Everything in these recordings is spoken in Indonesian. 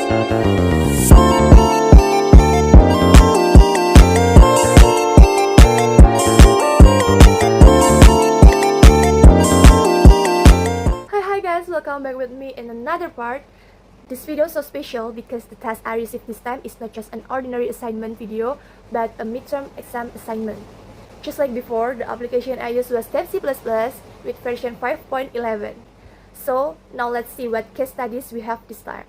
Hi guys, welcome back with me in another part. This video is so special because the task I received this time is not just an ordinary assignment video, but a midterm exam assignment. Just like before, the application I used was Step C++ with version 5.11. So now let's see what case studies we have this time.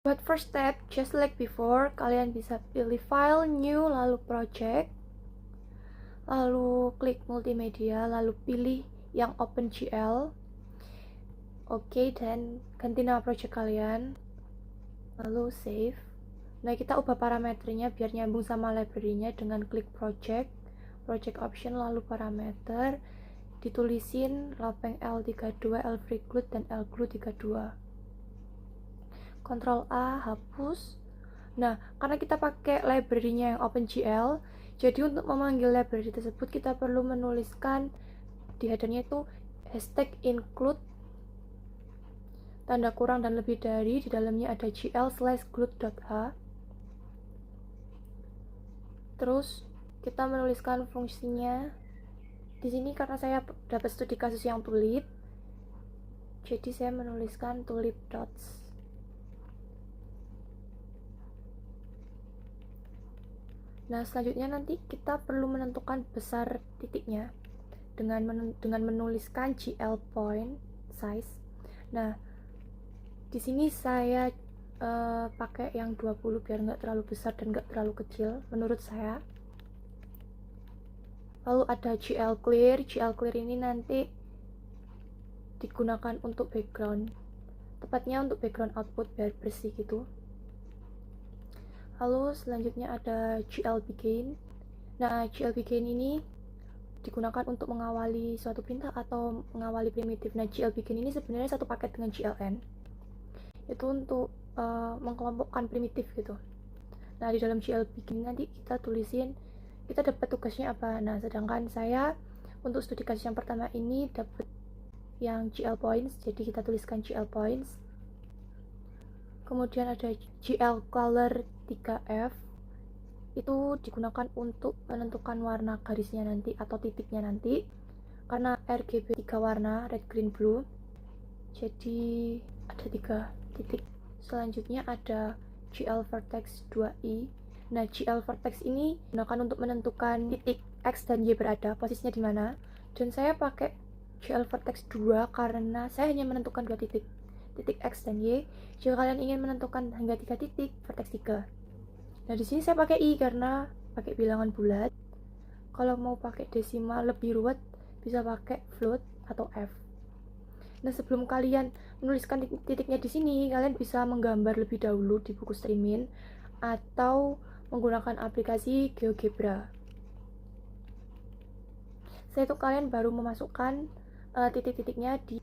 Buat first step, just like before, kalian bisa pilih file, new, lalu project, lalu klik multimedia, lalu pilih yang OpenGL. Oke, dan ganti nama project kalian, lalu save. Nah, kita ubah parameternya biar nyambung sama library-nya dengan klik project option, lalu parameter, ditulisin lopeng L32, L-freeglute, dan L-glue32. Ctrl A, hapus. Nah, karena kita pakai library-nya yang OpenGL, jadi untuk memanggil library tersebut kita perlu menuliskan di header-nya itu #include tanda kurang dan lebih dari, di dalamnya ada gl/glute.h. Terus kita menuliskan fungsinya. Di sini karena saya dapat studi kasus yang tulip, jadi saya menuliskan tulip dots. Nah, selanjutnya nanti kita perlu menentukan besar titiknya dengan menuliskan gl point size. Nah, di sini saya pakai yang 20 biar nggak terlalu besar dan nggak terlalu kecil menurut saya. Lalu ada gl clear ini nanti digunakan untuk background, tepatnya untuk background output biar bersih gitu. Lalu selanjutnya ada gl begin. Nah, gl begin ini digunakan untuk mengawali suatu perintah atau mengawali primitif. Nah, gl begin ini sebenarnya satu paket dengan gln, itu untuk mengkelompokkan primitif gitu. Nah, di dalam gl begin nanti kita tulisin kita dapat tugasnya apa. Nah, sedangkan saya untuk studi kasus yang pertama ini dapat yang gl points, jadi kita tuliskan gl points. Kemudian ada gl color 3f, itu digunakan untuk menentukan warna garisnya nanti atau titiknya nanti, karena RGB 3 warna, red, green, blue, jadi ada 3 titik. Selanjutnya ada gl vertex 2i. Nah, gl vertex ini digunakan untuk menentukan titik x dan y berada, posisinya di mana. Dan saya pakai gl vertex 2 karena saya hanya menentukan 2 titik x dan y. Jika kalian ingin menentukan hingga 3 titik, vertex 3. Nah, di sini saya pakai i karena pakai bilangan bulat. Kalau mau pakai desimal lebih ruwet, bisa pakai float atau f. Nah, sebelum kalian menuliskan titiknya di sini, kalian bisa menggambar lebih dahulu di buku Streaming atau menggunakan aplikasi GeoGebra. Setelah itu kalian baru memasukkan titik-titiknya di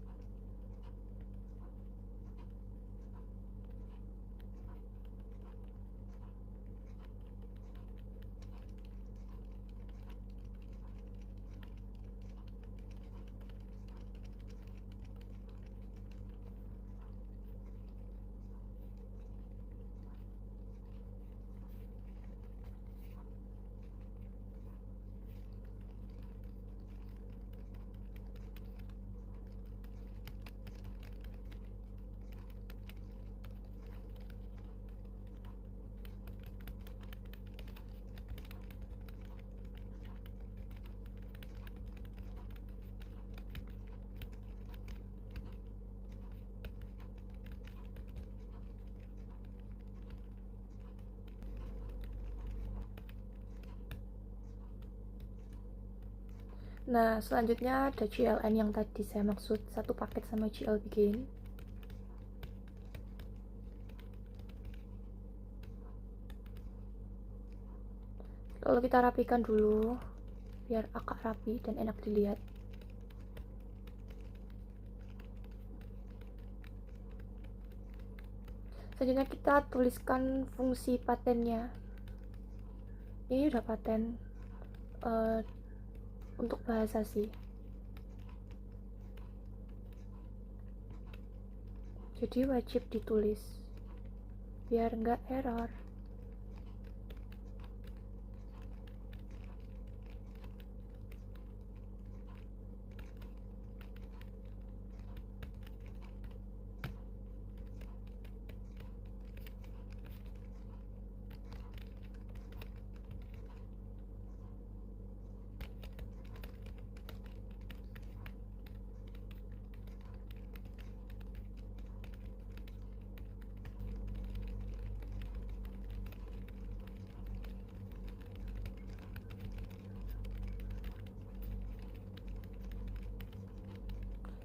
Nah, selanjutnya ada gln yang tadi saya maksud, satu paket sama gl begin. Lalu kita rapikan dulu biar agak rapi dan enak dilihat. Selanjutnya kita tuliskan fungsi patennya. Ini udah paten untuk bahasa sih. jadi wajib ditulis biar nggak error.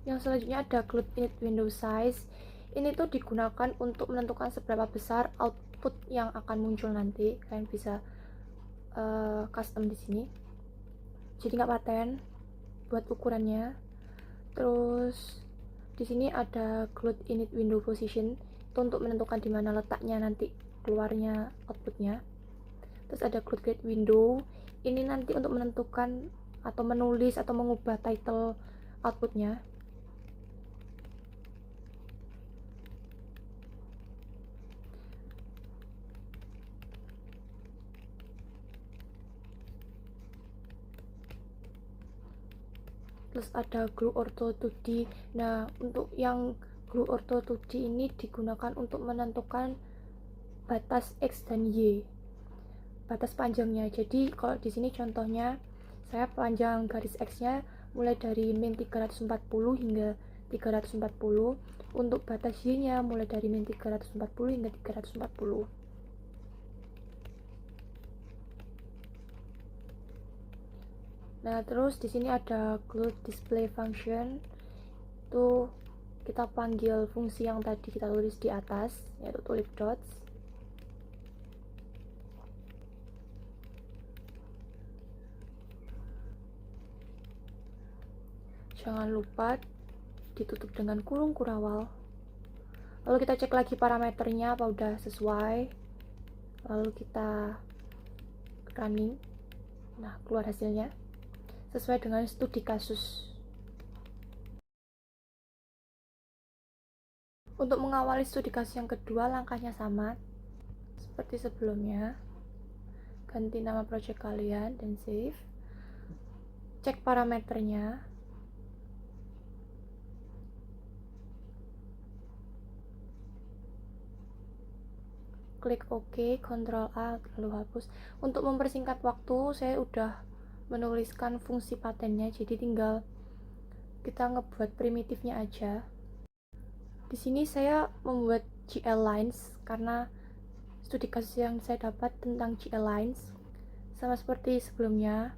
Yang selanjutnya ada Cloud Init Window Size. Ini tuh digunakan untuk menentukan seberapa besar output yang akan muncul nanti. Kalian bisa custom di sini. Jadi nggak paten buat ukurannya. Terus di sini ada Cloud Init Window Position. Itu untuk menentukan di mana letaknya nanti keluarnya outputnya. Terus ada Cloud Grid Window. Ini nanti untuk menentukan atau menulis atau mengubah title outputnya. Terus ada Glue Ortho 2D. Nah, untuk yang Glue Ortho 2D ini digunakan untuk menentukan batas X dan Y, batas panjangnya. Jadi kalau di sini contohnya saya panjang garis X-nya mulai dari min 340 hingga 340. Untuk batas Y-nya mulai dari min 340 hingga 340. Nah, terus di sini ada Glue Display Function. Itu kita panggil fungsi yang tadi kita tulis di atas, yaitu tulip dots. Jangan lupa ditutup dengan kurung kurawal. Lalu kita cek lagi parameternya apa udah sesuai. Lalu kita running. Nah, keluar hasilnya sesuai dengan studi kasus. Untuk mengawali studi kasus yang kedua, langkahnya sama seperti sebelumnya. Ganti nama project kalian dan save. Cek parameternya. Klik OK, Ctrl A, lalu hapus. Untuk mempersingkat waktu, saya udah menuliskan fungsi patennya, jadi tinggal kita ngebuat primitifnya aja. Di sini saya membuat GL lines karena studi kasus yang saya dapat tentang GL lines sama seperti sebelumnya.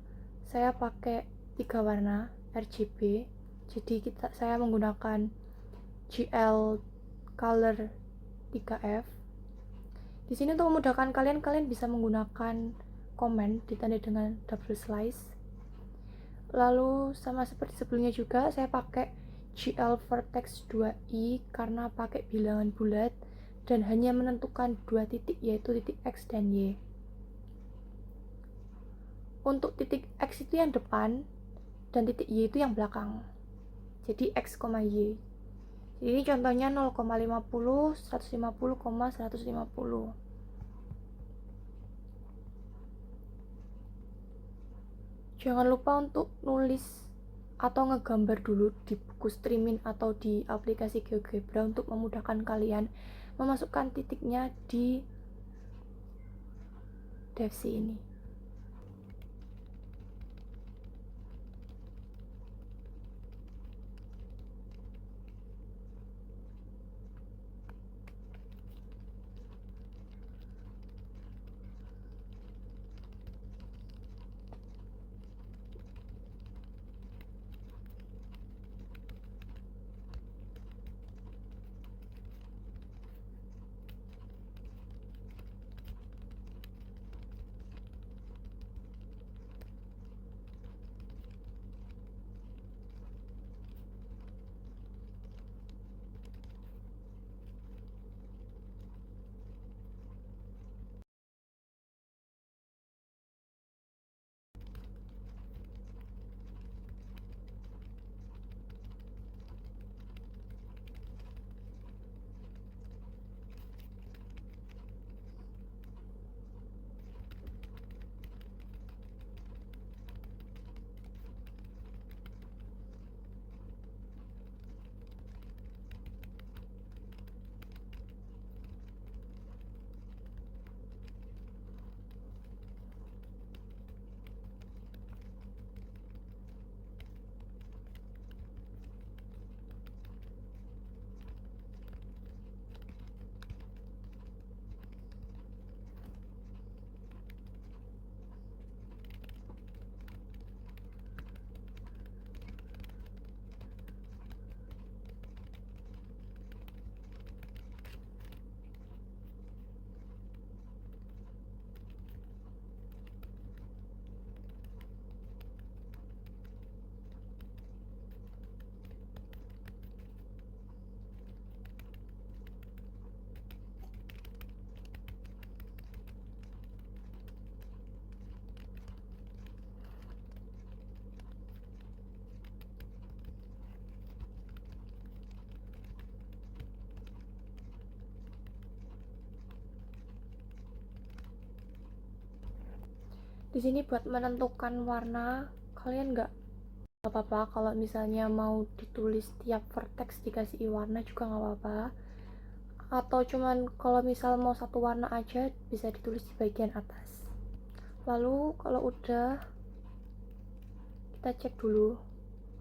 Saya pakai 3 warna RGB, jadi saya menggunakan GL color 3F. Di sini untuk memudahkan kalian bisa menggunakan komen ditandai dengan double slice. Lalu sama seperti sebelumnya juga saya pakai GL Vertex 2i karena pakai bilangan bulat dan hanya menentukan 2 titik, yaitu titik X dan Y. Untuk titik X itu yang depan dan titik Y itu yang belakang. Jadi X, Y. Jadi ini contohnya 0,50, 150,150. Jangan lupa untuk nulis atau ngegambar dulu di buku Streaming atau di aplikasi GeoGebra untuk memudahkan kalian memasukkan titiknya di devc ini. Di sini buat menentukan warna, kalian nggak apa-apa kalau misalnya mau ditulis tiap vertex dikasih warna juga nggak apa-apa, atau cuman kalau misal mau satu warna aja bisa ditulis di bagian atas. Lalu kalau udah, kita cek dulu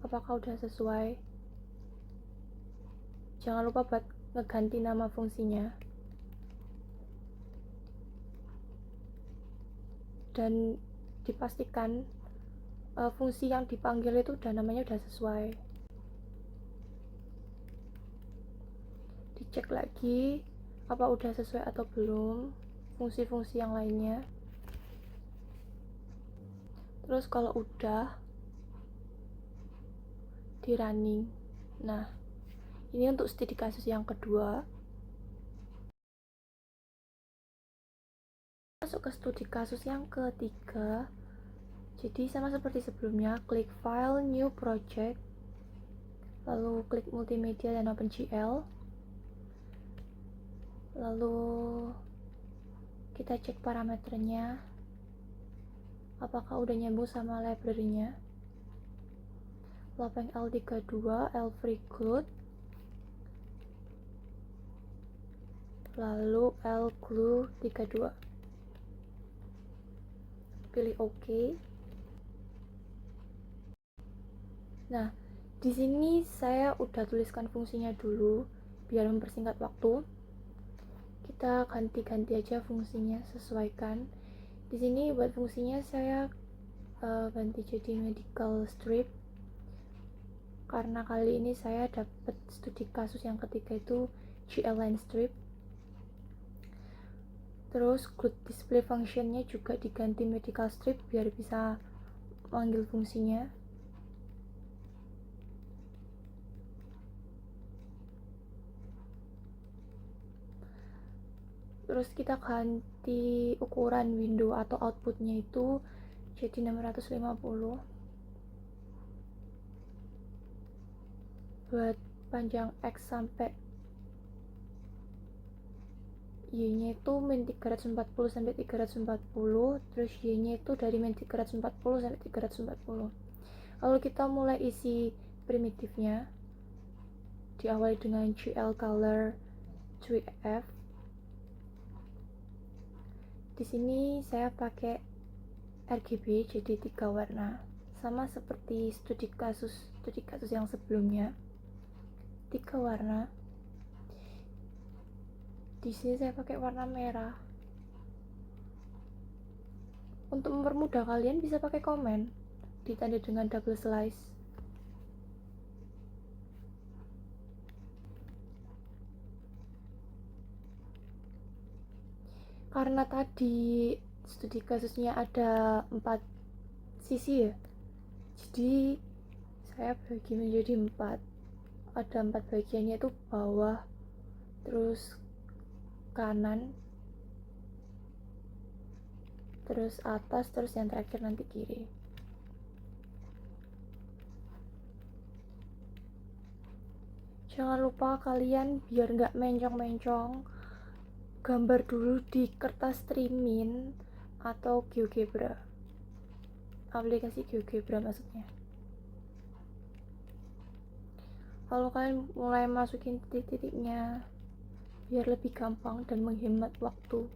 apakah udah sesuai. Jangan lupa buat ngeganti nama fungsinya, dan dipastikan fungsi yang dipanggil itu namanya udah sesuai. Dicek lagi apa udah sesuai atau belum fungsi-fungsi yang lainnya. Terus kalau udah, di running. Nah, ini untuk studi kasus yang kedua. Masuk ke studi kasus yang ketiga. Jadi sama seperti sebelumnya, klik file, new project, lalu klik multimedia dan OpenGL. Lalu kita cek parameternya, apakah udah nyambung sama library-nya. Lopeng L32, L-Freeglue, lalu L-Glue 32. Pilih OK. Nah, di sini saya udah tuliskan fungsinya dulu biar mempersingkat waktu. Kita ganti-ganti aja fungsinya, sesuaikan. Di sini buat fungsinya saya ganti jadi medical strip, karena kali ini saya dapat studi kasus yang ketiga itu GL line strip. Terus good display functionnya juga diganti medical strip biar bisa manggil fungsinya. Terus kita ganti ukuran window atau outputnya itu jadi 650. Buat panjang X sampai Y-nya itu min 340 sampai 340, terus Y-nya itu dari min 340 sampai 340. Lalu kita mulai isi primitifnya, diawali dengan GL color 2F. Di sini saya pakai RGB jadi 3 warna, sama seperti studi kasus yang sebelumnya, 3 warna. Di sini saya pakai warna merah. Untuk mempermudah kalian bisa pakai komen ditanda dengan double slice. Karena tadi studi kasusnya ada 4 sisi ya, jadi saya bagi menjadi 4. Ada 4 bagiannya, itu bawah, terus kanan, terus atas, terus yang terakhir nanti kiri. Jangan lupa kalian biar nggak mencong-mencong, gambar dulu di kertas Trimin atau GeoGebra, aplikasi GeoGebra maksudnya. Lalu kalian mulai masukin titik-titiknya biar lebih gampang dan menghemat waktu.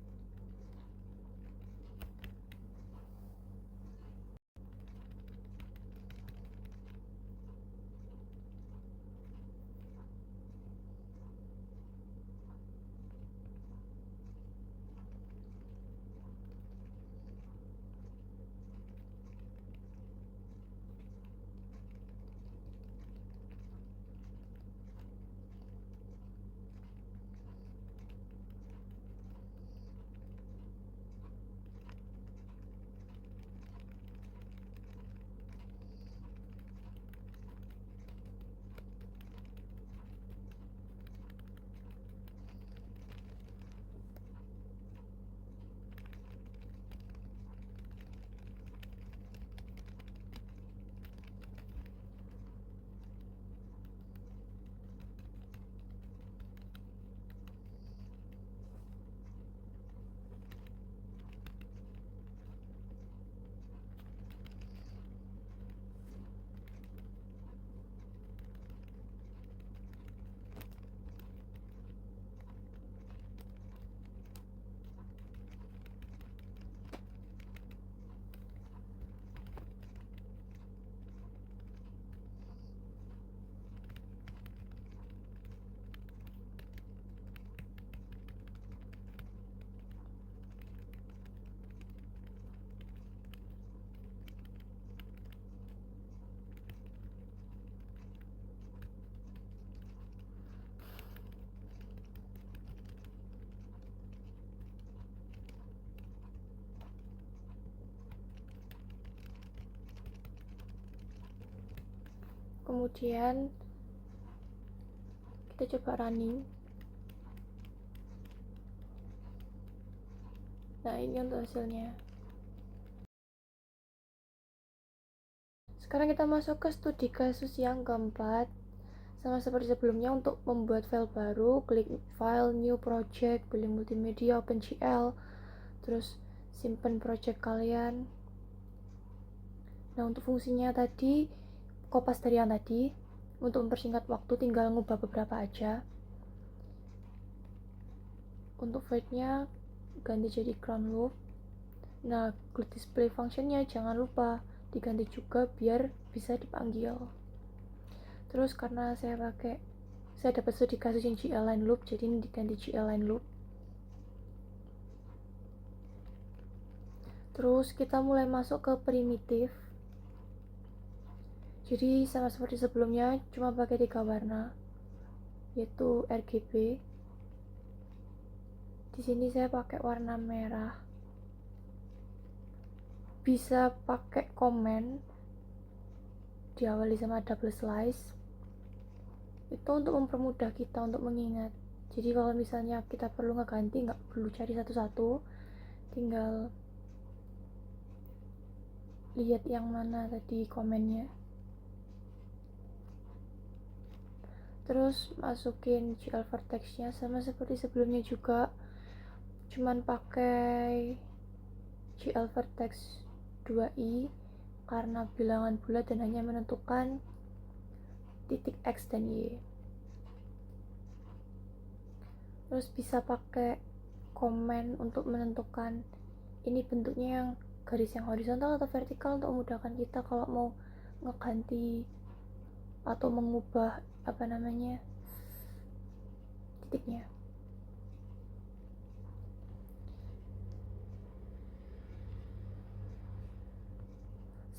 Kemudian kita coba running. Nah, ini untuk hasilnya. Sekarang kita masuk ke studi kasus yang keempat. Sama seperti sebelumnya, untuk membuat file baru, klik file, new project, pilih multimedia, OpenGL, terus simpan project kalian. Nah, untuk fungsinya tadi kopas dari yang tadi. Untuk mempersingkat waktu tinggal ngubah beberapa aja. Untuk void-nya ganti jadi crown loop. Nah, klik display functionnya jangan lupa diganti juga biar bisa dipanggil. Terus karena saya dapat studi kasus yang GL line loop, jadi ini diganti GL line loop. Terus kita mulai masuk ke primitif. Jadi sama seperti sebelumnya, cuma pakai 3 warna, yaitu RGB. Di sini saya pakai warna merah. Bisa pakai komen, diawali sama double slice. Itu untuk mempermudah kita untuk mengingat. Jadi kalau misalnya kita perlu ngeganti, nggak perlu cari satu-satu, tinggal lihat yang mana tadi komennya. Terus masukin GL vertex-nya sama seperti sebelumnya juga, cuman pakai GL vertex 2i karena bilangan bulat dan hanya menentukan titik X dan Y. Terus bisa pakai komen untuk menentukan ini bentuknya yang garis yang horizontal atau vertikal untuk memudahkan kita kalau mau ngeganti atau mengubah titiknya.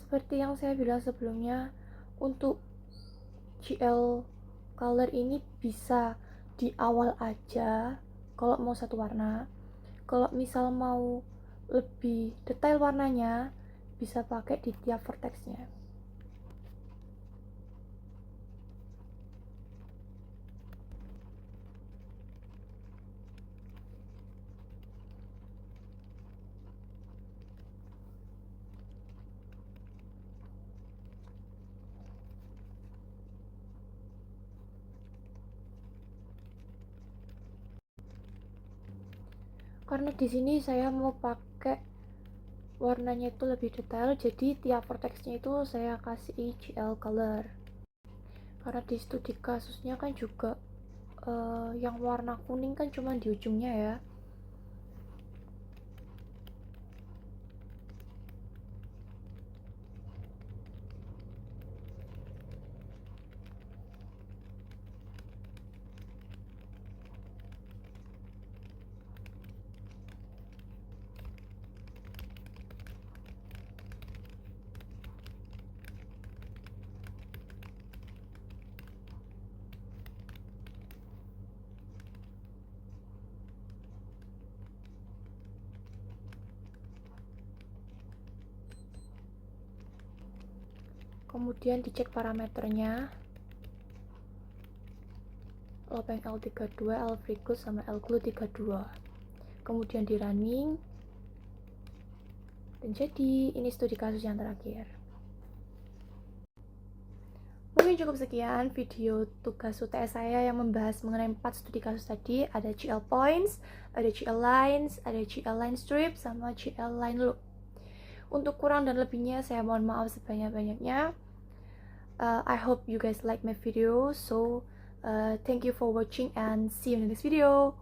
Seperti yang saya bilang sebelumnya, untuk GL color ini bisa di awal aja kalau mau satu warna. Kalau misal mau lebih detail warnanya, bisa pakai di tiap vertexnya. Karena di sini saya mau pakai warnanya itu lebih detail, jadi tiap vertexnya itu saya kasih GL color. Karena di studi kasusnya kan juga yang warna kuning kan cuma di ujungnya ya. Kemudian dicek parameternya, lopeng L32, L-Fricus sama L-Glue 32. Kemudian di running. Dan jadi ini studi kasus yang terakhir. Mungkin cukup sekian video tugas UTS saya yang membahas mengenai 4 studi kasus tadi. Ada GL points, ada GL lines, ada GL line strip, sama GL line loop. Untuk kurang dan lebihnya saya mohon maaf sebanyak-banyaknya. I hope you guys like my video. So thank you for watching and see you in the next video.